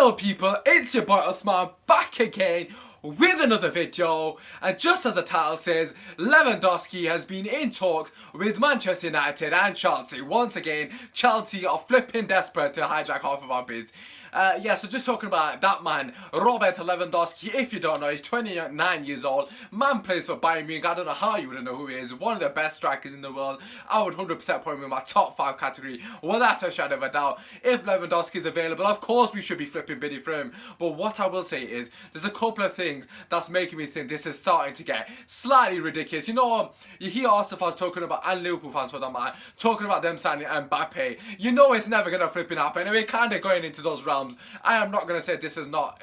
Hello people, it's your boy Usman back again with another video, and just as the title says, Lewandowski has been in talks with Manchester United and Chelsea. Once again, Chelsea are flipping desperate to hijack half of our bids. So just talking about that man, Robert Lewandowski. If you don't know, he's 29 years old. Man plays for Bayern Munich. I don't know how you wouldn't know who he is. One of the best strikers in the world. I would 100% put him in my top 5 category, without a shadow of a doubt. If Lewandowski is available, of course we should be flipping bidding for him. But what I will say is, there's a couple of things that's making me think this is starting to get slightly ridiculous. You know, you hear Arsenal fans talking about, and Liverpool fans for that matter, talking about them signing Mbappe. You know it's never going to flipping happen. And we're kind of going into those realms. I am not going to say this is not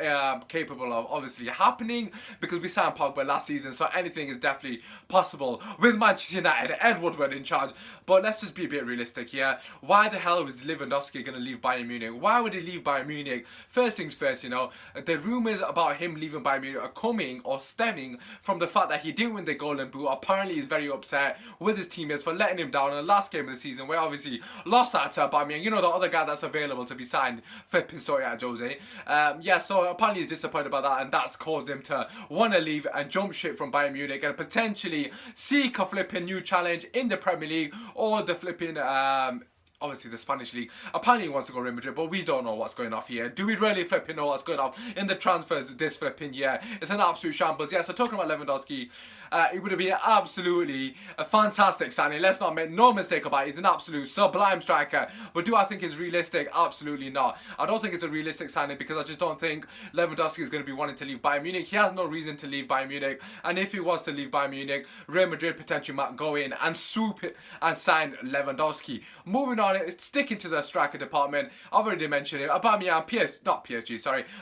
capable of obviously happening, because we signed Pogba last season, so anything is definitely possible with Manchester United, Ed Woodward in charge. But let's just be a bit realistic here. Why the hell was Lewandowski going to leave Bayern Munich? Why would he leave Bayern Munich? First things first, you know, the rumours about him leaving Bayern Munich are coming or stemming from the fact that he didn't win the Golden Boot. Apparently he's very upset with his teammates for letting him down in the last game of the season, where obviously lost that to Aubameyang, you know, the other guy that's available to be signed, flipping sorry at Jose. So apparently he's disappointed about that, and that's caused him to want to leave and jump ship from Bayern Munich and potentially seek a flipping new challenge in the Premier League or the flipping obviously the Spanish league. Apparently he wants to go to Real Madrid, but we don't know what's going on here. Do we really flipping know what's going on in the transfers this flipping year? It's an absolute shambles. Yeah, so talking about Lewandowski, it would be absolutely a fantastic signing. Let's not make no mistake about it. He's an absolute sublime striker. But do I think it's realistic? Absolutely not. I don't think it's a realistic signing, because I just don't think Lewandowski is going to be wanting to leave Bayern Munich. He has no reason to leave Bayern Munich. And if he was to leave Bayern Munich, Real Madrid potentially might go in and swoop it and sign Lewandowski. Moving on, it's sticking to the striker department. I've already mentioned it. Aubameyang,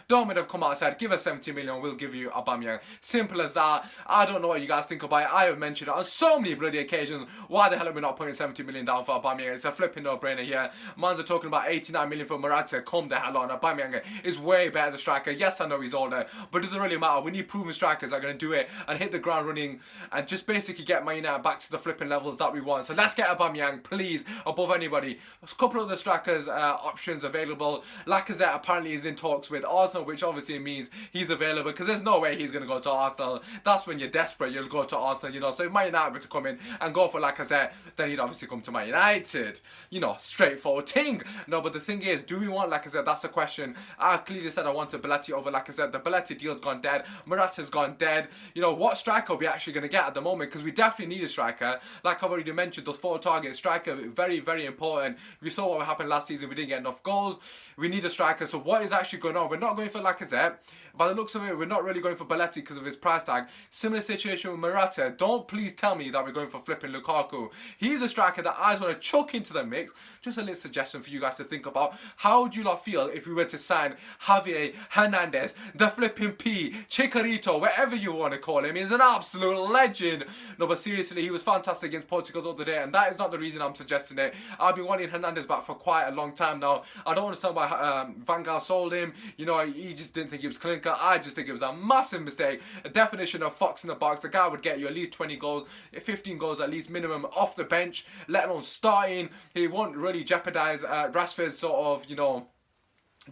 Dortmund have come out and said, give us 70 million, we'll give you Aubameyang. Simple as that. I don't know what you guys think about it. I have mentioned it on so many bloody occasions. Why the hell are we not putting 70 million down for Aubameyang? It's a flipping no-brainer here. Mans are talking about 89 million for Morata. Come the hell on. Aubameyang is way better as a striker. Yes, I know he's older, but it doesn't really matter. We need proven strikers that are going to do it and hit the ground running and just basically get Man United back to the flipping levels that we want. So let's get Aubameyang, please, above anybody. There's a couple of the strikers options available. Lacazette apparently is in talks with Arsenal, which obviously means he's available, because there's no way he's going to go to Arsenal. That's when you're desperate, you'll go to Arsenal, you know. So if Man United were to come in and go for Lacazette, then he'd obviously come to Man United. You know, straightforward thing. No, but the thing is, do we want Lacazette? That's the question. I clearly said I wanted Belletti over Lacazette. The Belletti deal's gone dead. Morata's gone dead. You know, what striker are we actually going to get at the moment? Because we definitely need a striker. Like I've already mentioned, those 4 targets, striker, very, very important. We saw what happened last season. We didn't get enough goals. We need a striker. So what is actually going on? We're not going for Lacazette. By the looks of it, we're not really going for Belletti because of his price tag. Similar situation with Morata. Don't please tell me that we're going for flipping Lukaku. He's a striker that I just want to chuck into the mix. Just a little suggestion for you guys to think about. How would you lot feel if we were to sign Javier Hernandez, the flipping P, Chicharito, whatever you want to call him? He's an absolute legend. No, but seriously, he was fantastic against Portugal the other day, and that is not the reason I'm suggesting it. I've been wanting Hernandez back for quite a long time now. I don't understand why Van Gaal sold him. You know, he just didn't think he was clinical. I just think it was a massive mistake. A definition of fox in the box. The guy would get you at least 20 goals, 15 goals at least minimum off the bench, let alone starting. He won't really jeopardize Rashford's sort of, you know,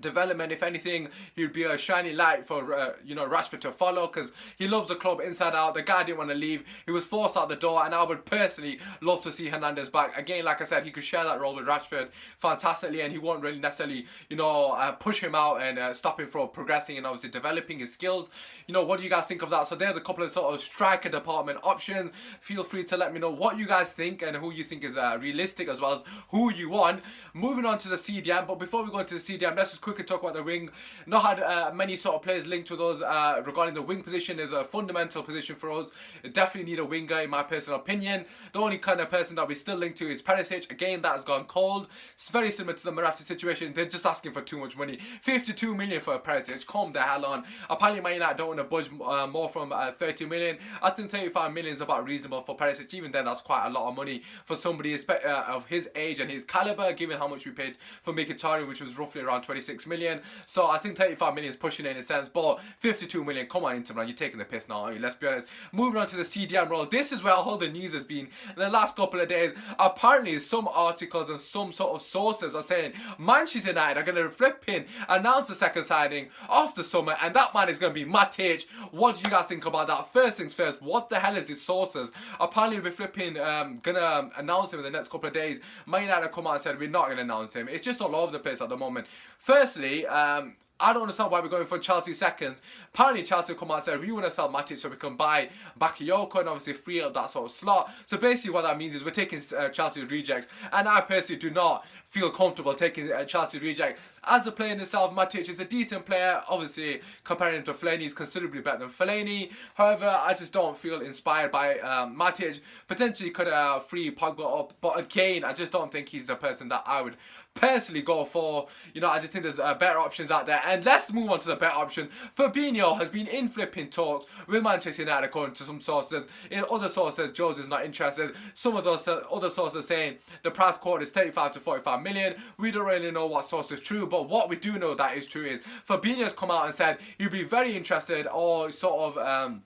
development. If anything, he'd be a shiny light for you know, Rashford to follow, because he loves the club inside out. The guy didn't want to leave. He was forced out the door, and I would personally love to see Hernandez back again. Like I said, he could share that role with Rashford fantastically, and he won't really necessarily, you know, push him out and stop him from progressing and obviously developing his skills. You know, what do you guys think of that? So there's a couple of sort of striker department options. Feel free to let me know what you guys think and who you think is realistic, as well as who you want. Moving on to the CDM, but before we go into the CDM, let's just quickly talk about the wing. Not had many sort of players linked with us regarding the wing position. Is a fundamental position for us. Definitely need a winger in my personal opinion. The only kind of person that we still linked to is Perisic. Again, that has gone cold. It's very similar to the Morata situation. They're just asking for too much money. 52 million for Perisic. Calm the hell on. Apparently Man United don't want to budge more from 30 million. I think 35 million is about reasonable for Perisic. Even then, that's quite a lot of money for somebody of his age and his caliber, given how much we paid for Mkhitaryan, which was roughly around 26 36 million. So I think 35 million is pushing it in a sense, but 52 million, come on Inter Milan, you're taking the piss now, aren't you? Let's be honest. Moving on to the CDM role, this is where all the news has been in the last couple of days. Apparently some articles and some sort of sources are saying Manchester United are going to flipping announce the second signing of the summer, and that man is going to be Matic. What do you guys think about that? First things first, what the hell is these sources? Apparently we're flipping gonna announce him in the next couple of days. Man United come out and said we're not going to announce him. It's just all over the place at the moment. Firstly, I don't understand why we're going for Chelsea seconds. Apparently Chelsea come out and said we want to sell Matic so we can buy Bakayoko and obviously free up that sort of slot. So basically what that means is we're taking Chelsea's rejects, and I personally do not feel comfortable taking Chelsea's reject. As the player in itself, Matic is a decent player. Obviously, comparing him to Fellaini, he's considerably better than Fellaini. However, I just don't feel inspired by Matic. Potentially could free Pogba up, but again, I just don't think he's the person that I would personally go for. You know, I just think there's better options out there. And let's move on to the better option. Fabinho has been in flipping talks with Manchester United, according to some sources. In other sources, Jose is not interested. Some of those other sources saying the price quote is 35 to 45 million. We don't really know what source is true, but what we do know that is true is Fabinho's come out and said he'd be very interested or sort of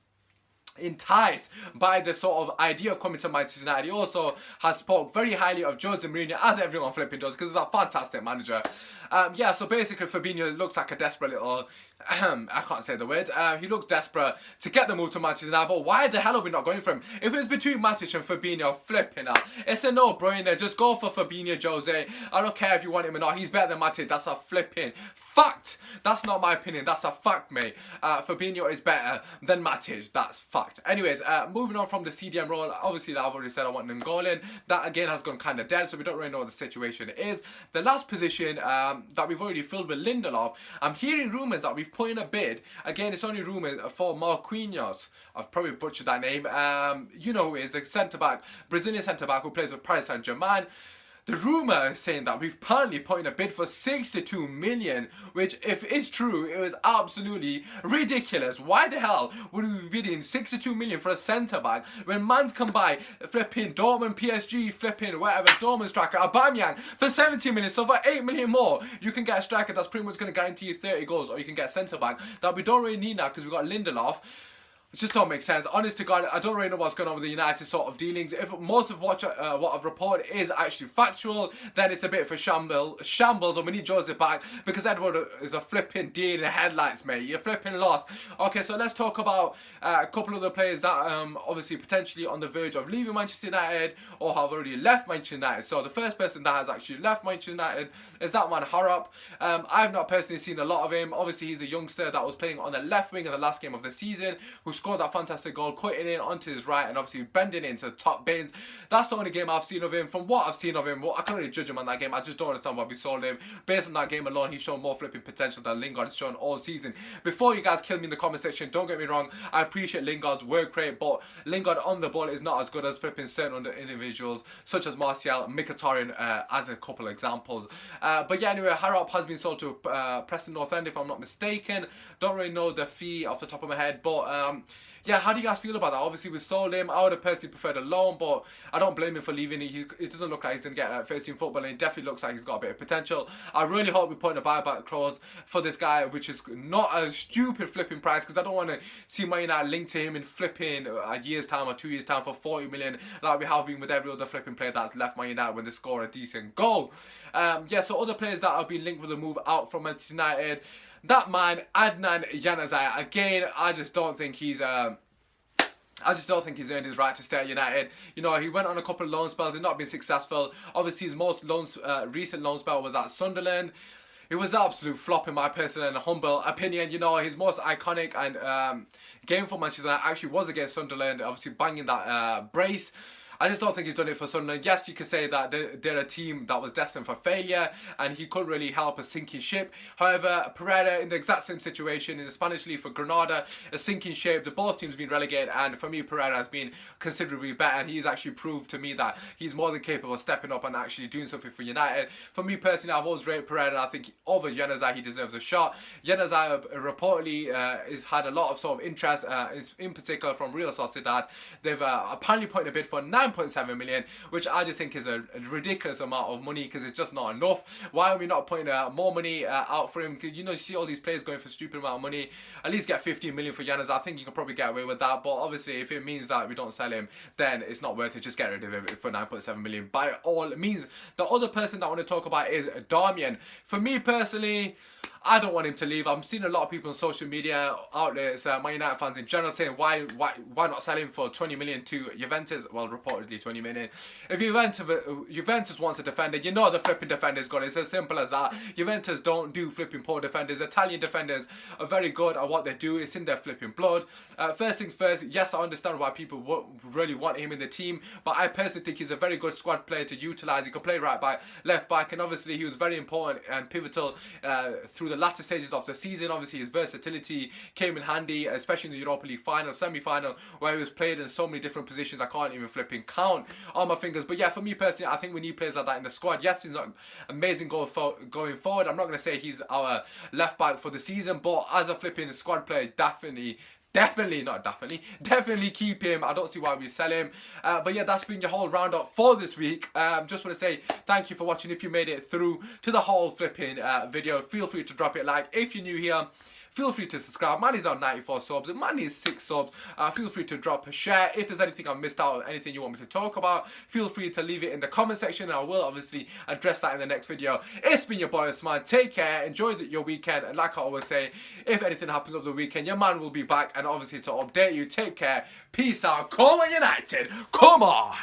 enticed by the sort of idea of coming to Manchester United. He also has spoke very highly of Jose Mourinho, as everyone flipping does, because he's a fantastic manager. Yeah, so basically Fabinho looks like a desperate little I can't say the word. He looks desperate to get the move to Manchester United, but why the hell are we not going for him? If it's between Matic and Fabinho, flipping out, it's a no-brainer. Just go for Fabinho, Jose. I don't care if you want him or not. He's better than Matic. That's a flipping fact. That's not my opinion. That's a fact, mate. Fabinho is better than Matic. That's fact. Anyways, moving on from the CDM role, obviously I've already said I want N'Golo. That again has gone kind of dead, so we don't really know what the situation is. The last position that we've already filled with Lindelof, I'm hearing rumours that we've put in a bid. Again, it's only rumours for Marquinhos. I've probably butchered that name. You know who is the centre-back, Brazilian centre-back who plays with Paris Saint-Germain. The rumour is saying that we've apparently put in a bid for 62 million, which if it's true, it was absolutely ridiculous. Why the hell would we be bidding 62 million for a centre-back when man can buy flipping Dortmund, PSG, flipping whatever, Dortmund striker, Aubameyang for 70 million, so for 8 million more, you can get a striker that's pretty much going to guarantee you 30 goals, or you can get a centre-back that we don't really need now because we've got Lindelof. It just don't make sense. Honest to God, I don't really know what's going on with the United sort of dealings. If most of what I've reported is actually factual, then it's a bit of a shambles, and we need Jose back because Edward is a flipping deer in the headlights, mate. You're flipping lost. Okay, so let's talk about a couple of the players that obviously potentially on the verge of leaving Manchester United or have already left Manchester United. So the first person that has actually left Manchester United is that man Harrop. I've not personally seen a lot of him. Obviously, he's a youngster that was playing on the left wing in the last game of the season, who scored that fantastic goal, cutting in onto his right and obviously bending it into the top bins. That's the only game I've seen of him. From what I've seen of him, I can't really judge him on that game. I just don't understand why we sold him. Based on that game alone, he's shown more flipping potential than Lingard has shown all season. Before you guys kill me in the comment section, don't get me wrong, I appreciate Lingard's work rate, but Lingard on the ball is not as good as flipping certain other individuals such as Martial, Mkhitaryan as a couple of examples. But yeah, anyway, Harrop has been sold to Preston North End if I'm not mistaken. Don't really know the fee off the top of my head, but yeah, how do you guys feel about that? Obviously, we sold him. I would have personally preferred a loan, but I don't blame him for leaving. It doesn't look like he's going to get first team football, and it definitely looks like he's got a bit of potential. I really hope we put in a buyback clause for this guy, which is not a stupid flipping price, because I don't want to see Man United linked to him in flipping a year's time or 2 years' time for 40 million, like we have been with every other flipping player that's left Man United when they score a decent goal. Yeah, so other players that have been linked with a move out from Manchester United. That man, Adnan Januzaj, again, I just don't think he's earned his right to stay at United. You know, he went on a couple of loan spells and not been successful. Obviously, his most recent loan spell was at Sunderland. It was an absolute flop in my personal and humble opinion. You know, his most iconic and game for Manchester United actually was against Sunderland, obviously banging that brace. I just don't think he's done it for Sunderland. Yes, you could say that they're a team that was destined for failure and he couldn't really help a sinking ship. However, Pereira in the exact same situation in the Spanish League for Granada, a sinking ship. The both teams have been relegated, and for me, Pereira has been considerably better, and he's actually proved to me that he's more than capable of stepping up and actually doing something for United. For me personally, I've always rated Pereira, and I think over Januzaj, he deserves a shot. Januzaj reportedly has had a lot of sort of interest, in particular from Real Sociedad. They've apparently put in a bid for 9 9.7 million, which I just think is a ridiculous amount of money because it's just not enough. Why are we not putting more money out for him? Because you see all these players going for stupid amount of money. At least get 15 million for Giannis. I think you can probably get away with that. But obviously, if it means that we don't sell him, then it's not worth it. Just get rid of him for 9.7 million by all means. The other person that I want to talk about is Darmian. For me personally, I don't want him to leave. I'm seeing a lot of people on social media outlets, Man United fans in general, saying why not sell him for 20 million to Juventus? Well, reportedly 20 million. If Juventus wants a defender, you know the flipping defender's got it. It's as simple as that. Juventus don't do flipping poor defenders. Italian defenders are very good at what they do. It's in their flipping blood. First things first, yes, I understand why people really want him in the team, but I personally think he's a very good squad player to utilise. He can play right back, left back, and obviously he was very important and pivotal through the latter stages of the season. Obviously his versatility came in handy, especially in the Europa League final, semi-final, where he was played in so many different positions I can't even flipping count on my fingers. But yeah, for me personally, I think we need players like that in the squad. Yes, he's not amazing going forward. I'm not going to say he's our left back for the season, but as a flipping squad player, definitely keep him. I don't see why we sell him. But yeah, that's been your whole roundup for this week. Just want to say thank you for watching. If you made it through to the whole flipping video, feel free to drop it a like. If you're new here, feel free to subscribe. Man is on 94 subs. Man is 6 subs. Feel free to drop a share. If there's anything I've missed out or anything you want me to talk about, feel free to leave it in the comment section and I will obviously address that in the next video. It's been your boy Usman. Take care. Enjoy your weekend. And like I always say, if anything happens over the weekend, your man will be back and obviously to update you. Take care. Peace out. Come on United. Come on.